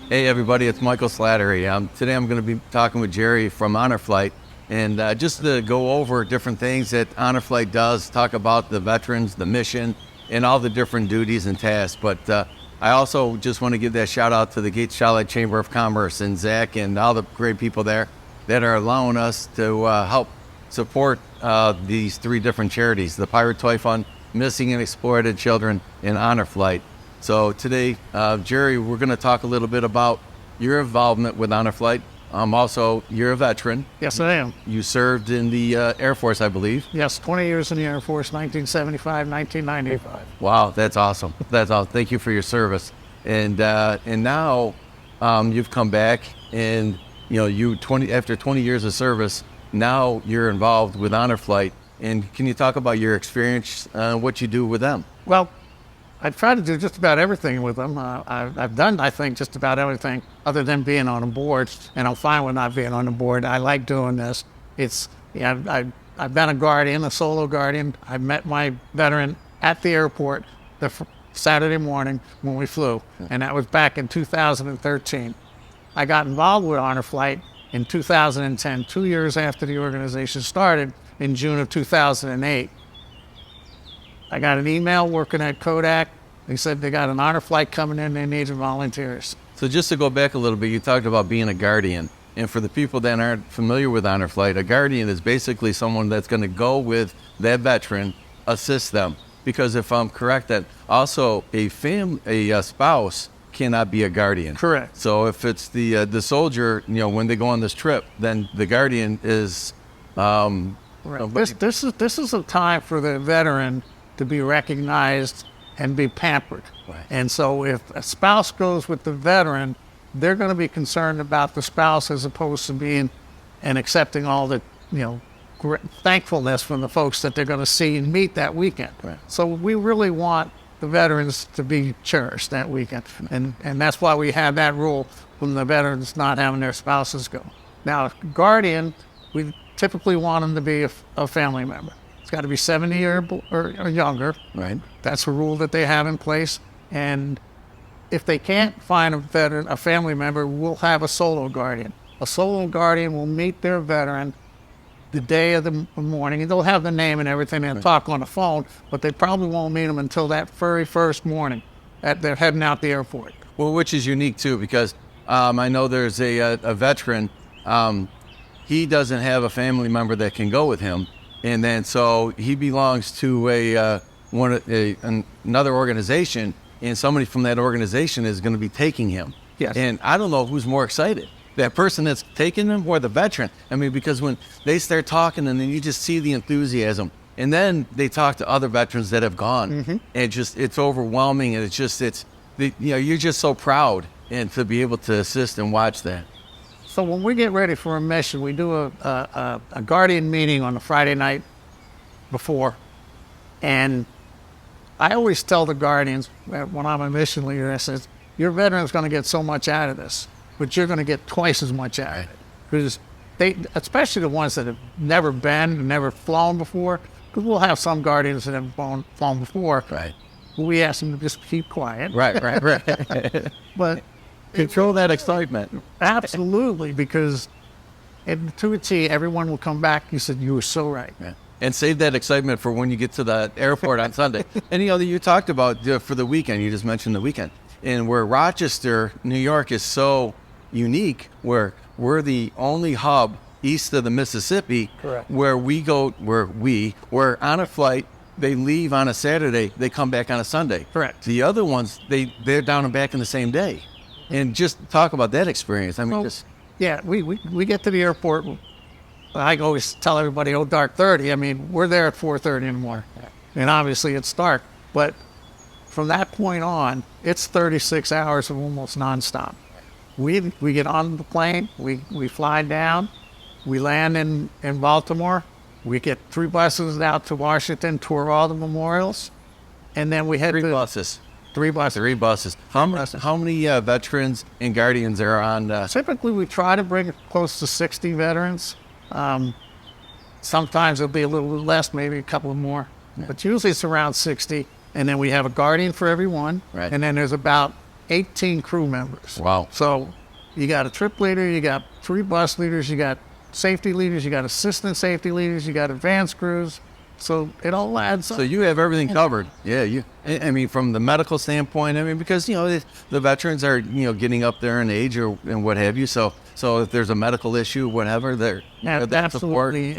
Hey everybody, it's Michael Slattery. Today I'm going to be talking with Jerry from Honor Flight, and just to go over different things that Honor Flight does, talk about the veterans, the mission, and all the different duties and tasks. But I also just want to give that shout out to the Gates Charlotte Chamber of Commerce and Zach and all the great people there that are allowing us to help support these three different charities: the Pirate Toy Fund, Missing and Exploited Children, and Honor Flight. So today, Jerry, we're going to talk a little bit about your involvement with Honor Flight. Also, you're a veteran. Yes, I am. You served in the Air Force, I believe. Yes, 20 years in the Air Force, 1975, 1995. Wow, that's awesome. That's awesome. Thank you for your service. And now you've come back, and after 20 years of service, now you're involved with Honor Flight. And can you talk about your experience, what you do with them? Well, I try to do just about everything with them. I've done, I think, just about everything other than being on a board, and I'm fine with not being on the board. I like doing this. I've been a guardian, a solo guardian. I met my veteran at the airport the Saturday morning when we flew, and that was back in 2013. I got involved with Honor Flight in 2010, 2 years after the organization started in June of 2008. I got an email working at Kodak. They said they got an Honor Flight coming in, they needed volunteers. So just to go back a little bit, you talked about being a guardian. And for the people that aren't familiar with Honor Flight, a guardian is basically someone that's going to go with that veteran, assist them. Because if I'm correct, that also a spouse cannot be a guardian. Correct. So if it's the soldier, when they go on this trip, then the guardian is... Right. This is a time for the veteran to be recognized and be pampered. Right. And so if a spouse goes with the veteran, they're going to be concerned about the spouse as opposed to being and accepting all the, thankfulness from the folks that they're going to see and meet that weekend. Right. So we really want the veterans to be cherished that weekend. And that's why we have that rule from the veterans not having their spouses go. Now, guardian, we typically want them to be a family member. It's got to be 70 or younger. Right. That's a rule that they have in place. And if they can't find a family member, we'll have a solo guardian. A solo guardian will meet their veteran the day of the morning. And they'll have the name and everything and talk on the phone, but they probably won't meet them until that very first morning they're heading out the airport. Well, which is unique too, because I know there's a veteran. He doesn't have a family member that can go with him. And then so he belongs to another organization, and somebody from that organization is going to be taking him. Yes. And I don't know who's more excited, that person that's taking him or the veteran. I mean, because when they start talking, and then you just see the enthusiasm, and then they talk to other veterans that have gone, and it's overwhelming, and you're just so proud and to be able to assist and watch that. So when we get ready for a mission, we do a guardian meeting on the Friday night before. And I always tell the guardians when I'm a mission leader, I said, your veteran's going to get so much out of this, but you're going to get twice as much out of it. Because especially the ones that have never been, never flown before, because we'll have some guardians that have flown before. Right. We ask them to just keep quiet. Right. But control that excitement. Absolutely, because to a T, everyone will come back. You said you were so right. Yeah. And save that excitement for when you get to the airport on Sunday. And you talked about for the weekend. You just mentioned the weekend, and where Rochester, New York, is so unique, where we're the only hub east of the Mississippi. Correct. Where Honor Flight, they leave on a Saturday, they come back on a Sunday. Correct. The other ones, they're down and back in the same day. And just talk about that experience. I mean, yeah, we get to the airport. I always tell everybody, dark 30. I mean, we're there at 4:30 in the morning. And obviously it's dark. But from that point on, it's 36 hours of almost nonstop. We get on the plane, we fly down, we land in Baltimore, we get 3 buses out to Washington, tour all the memorials, and then we head to... 3 buses. 3 buses. 3 buses. How many veterans and guardians are on? Typically, we try to bring close to 60 veterans. Sometimes it'll be a little less, maybe a couple more. Yeah. But usually it's around 60. And then we have a guardian for every one. Right. And then there's about 18 crew members. Wow. So you got a trip leader, you got 3 bus leaders, you got safety leaders, you got assistant safety leaders, you got advanced crews. So it all adds up. So you have everything covered. Yeah, I mean, from the medical standpoint, I mean, because, you know, the veterans are, you know, getting up there in age and what have you. So if there's a medical issue, whatever, they're absolutely.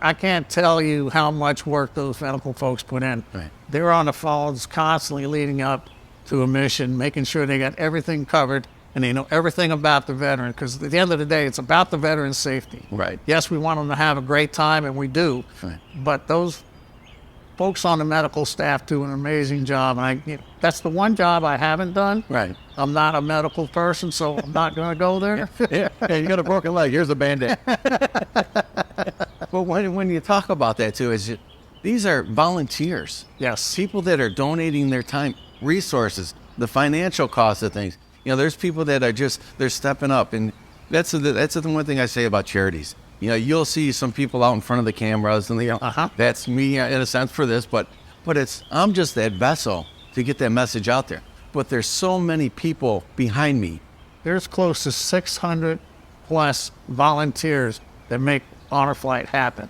I can't tell you how much work those medical folks put in. Right. They're on the phones constantly leading up to a mission, making sure they got everything covered and they know everything about the veteran. Because at the end of the day, it's about the veteran's safety. Right. Yes, we want them to have a great time, and we do. Right. But those folks on the medical staff do an amazing job. And that's the one job I haven't done. Right. I'm not a medical person, so I'm not going to go there. Yeah, you got a broken leg. Here's a Band-Aid. But when you talk about that, too, these are volunteers. Yes. People that are donating their time, resources, the financial cost of things. You know, there's people that are they're stepping up. And that's the one thing I say about charities. You know, you'll see some people out in front of the cameras and, you know, that's me in a sense for this, but I'm just that vessel to get that message out there. But there's so many people behind me. There's close to 600 plus volunteers that make Honor Flight happen.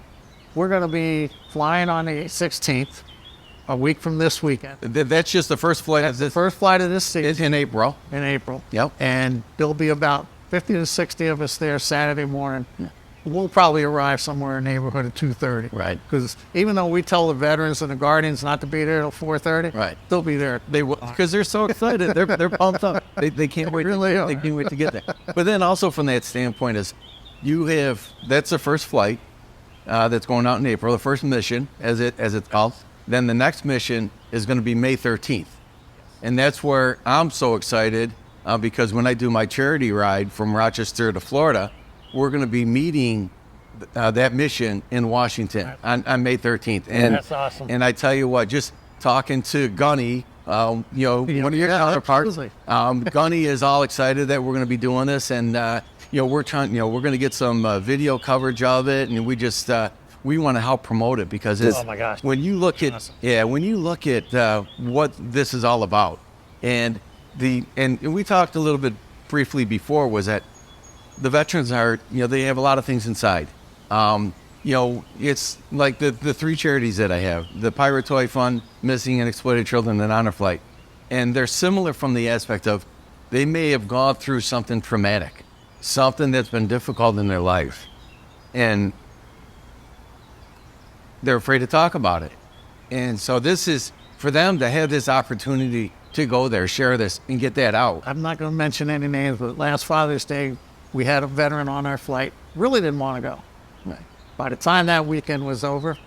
We're going to be flying on the 16th, a week from this weekend. That's just the first flight. That's the first flight of this season. It's in April. In April. Yep. And there'll be about 50 to 60 of us there Saturday morning. Yeah. We'll probably arrive somewhere in the neighborhood of 2:30. Right. Because even though we tell the veterans and the guardians not to be there till 4:30, right, they'll be there. They will, because they're so excited. They're pumped up. They can't wait. They can't wait to get there. But then also from that standpoint is, that's the first flight that's going out in April, the first mission as it's called. Then the next mission is going to be May 13th, and that's where I'm so excited because when I do my charity ride from Rochester to Florida, we're going to be meeting that mission in Washington on May 13th. And that's awesome. And I tell you what, just talking to Gunny, one of your counterparts, Gunny is all excited that we're going to be doing this, and we're going to get some video coverage of it, and we want to help promote it because it's, oh my gosh, when you look at what this is all about, and we talked a little bit briefly before, was that the veterans are, they have a lot of things inside. It's like the 3 charities that I have: the Pirate Toy Fund, Missing and Exploited Children, and Honor Flight. And they're similar from the aspect of they may have gone through something traumatic, something that's been difficult in their life, and they're afraid to talk about it. And so this is for them to have this opportunity to go there, share this, and get that out. I'm not going to mention any names, but last Father's Day, we had a veteran on our flight, really didn't want to go. Right. By the time that weekend was over,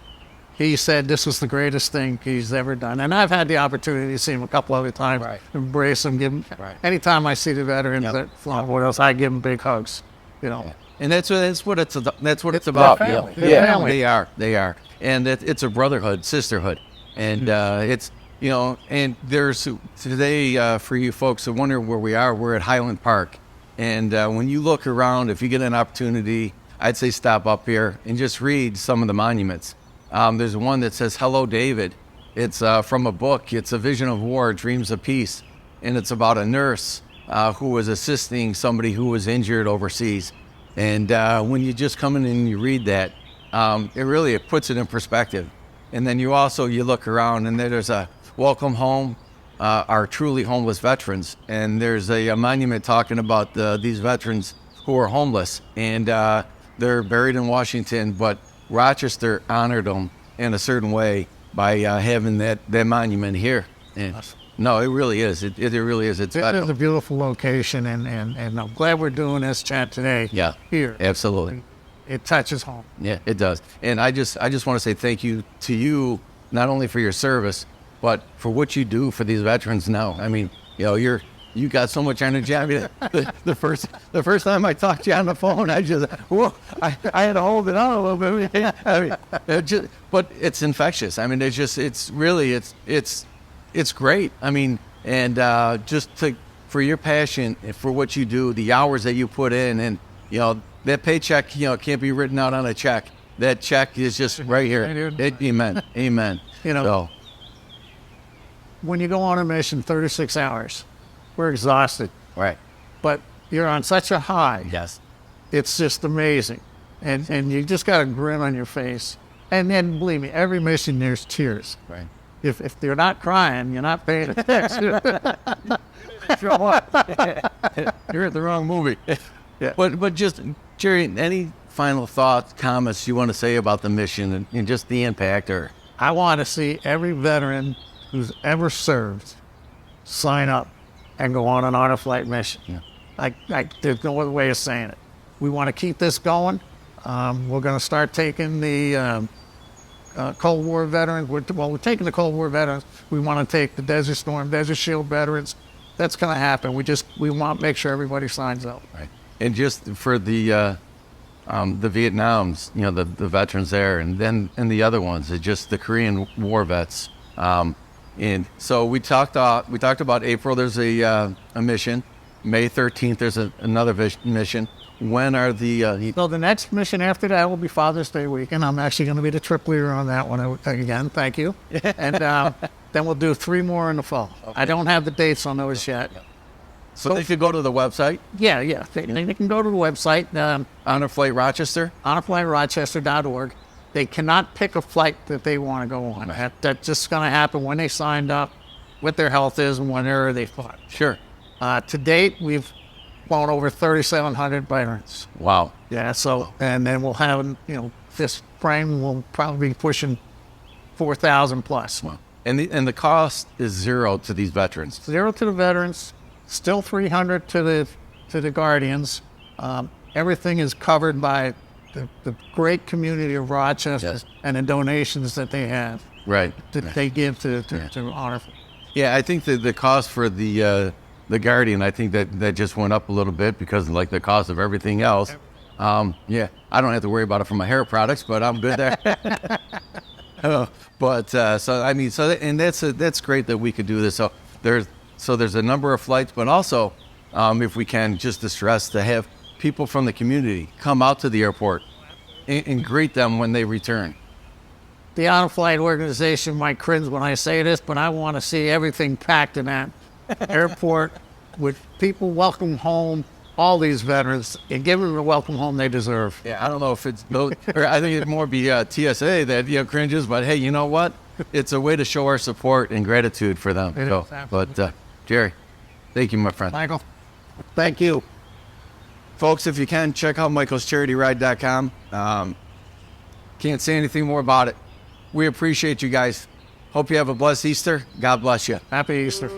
he said this was the greatest thing he's ever done. And I've had the opportunity to see him a couple other times, embrace him, give him. Right. Anytime I see the veterans that fly what else, I give them big hugs. Yeah. And that's what it's about. Family. They are, and it's a brotherhood, sisterhood, and it's and there's today for you folks that wonder where we are. We're at Highland Park, and when you look around, if you get an opportunity, I'd say stop up here and just read some of the monuments. There's one that says "Hello, David." It's from a book. It's A Vision of War, Dreams of Peace, and it's about a nurse who was assisting somebody who was injured overseas. And when you just come in and you read that, it puts it in perspective. And then you look around, and there's a welcome home, our truly homeless veterans. And there's a monument talking about these veterans who are homeless, and they're buried in Washington, but Rochester honored them in a certain way by having that monument here. And no, it really is. It really is. It's a beautiful location, and I'm glad we're doing this chat today. Yeah, here. Absolutely. It touches home. Yeah, it does. And I just want to say thank you to you, not only for your service, but for what you do for these veterans now. I mean, you got so much energy. I mean, the first time I talked to you on the phone, I had to hold it on a little bit. I mean, but it's infectious. I mean, it's great. I mean, and for your passion, for what you do, the hours that you put in, and that paycheck, can't be written out on a check. That check is just right here. Amen. When you go on a mission, 36 hours, we're exhausted, Right. but you're on such a high. Yes. It's just amazing. And you just got a grin on your face. And then, believe me, every mission there's tears. Right. If you're not crying, you're not paying attention. You're at the wrong movie. Yeah. But just, Jerry, any final thoughts, comments you want to say about the mission and just the impact? Or I want to see every veteran who's ever served sign up and go on an Honor Flight mission. Yeah. Like there's no other way of saying it. We want to keep this going. We're going to start taking the Cold War veterans. We're taking the Cold War veterans. We want to take the Desert Storm, Desert Shield veterans. That's going to happen. We want to make sure everybody signs up. right. And just for the Vietnams, the veterans there, and the other ones, it's just the Korean War vets. And so we talked about April. There's a mission. May 13th. There's another mission. When are the? So the next mission after that will be Father's Day weekend. I'm actually going to be the trip leader on that one again. Thank you. And then we'll do 3 more in the fall. Okay. I don't have the dates on those yet. So they could go to the website. Yeah. They can go to the website. Honor Flight Rochester. HonorFlightRochester.org. They cannot pick a flight that they want to go on. Right. That's just going to happen when they signed up, what their health is, and whenever they fought. Sure. To date, we've flown over 3,700 veterans. Wow. Yeah. So, and then we'll have, this spring we'll probably be pushing 4,000 plus. Wow. And the cost is zero to these veterans. Zero to the veterans, still 300 to the Guardians. Everything is covered by the great community of Rochester. Yes. And the donations that they have. Right. That they give to Honor. Yeah, I think that the cost for the Guardian, I think that just went up a little bit because of, like, the cost of everything else. Yeah, I don't have to worry about it for my hair products, but I'm good there. That's great that we could do this. So there's a number of flights, but also, if we can, just to stress, to have people from the community come out to the airport and greet them when they return. The Honor Flight organization might cringe when I say this, but I want to see everything packed in that airport with people welcome home all these veterans and give them the welcome home they deserve. Yeah, I don't know if it's or I think it'd more be TSA that cringes, but hey, you know what? It's a way to show our support and gratitude for them. But Jerry, thank you, my friend. Michael, thank you. Folks, if you can, check out michaelscharittyride.com. Can't say anything more about it. We appreciate you guys. Hope you have a blessed Easter. God bless you. Happy Easter.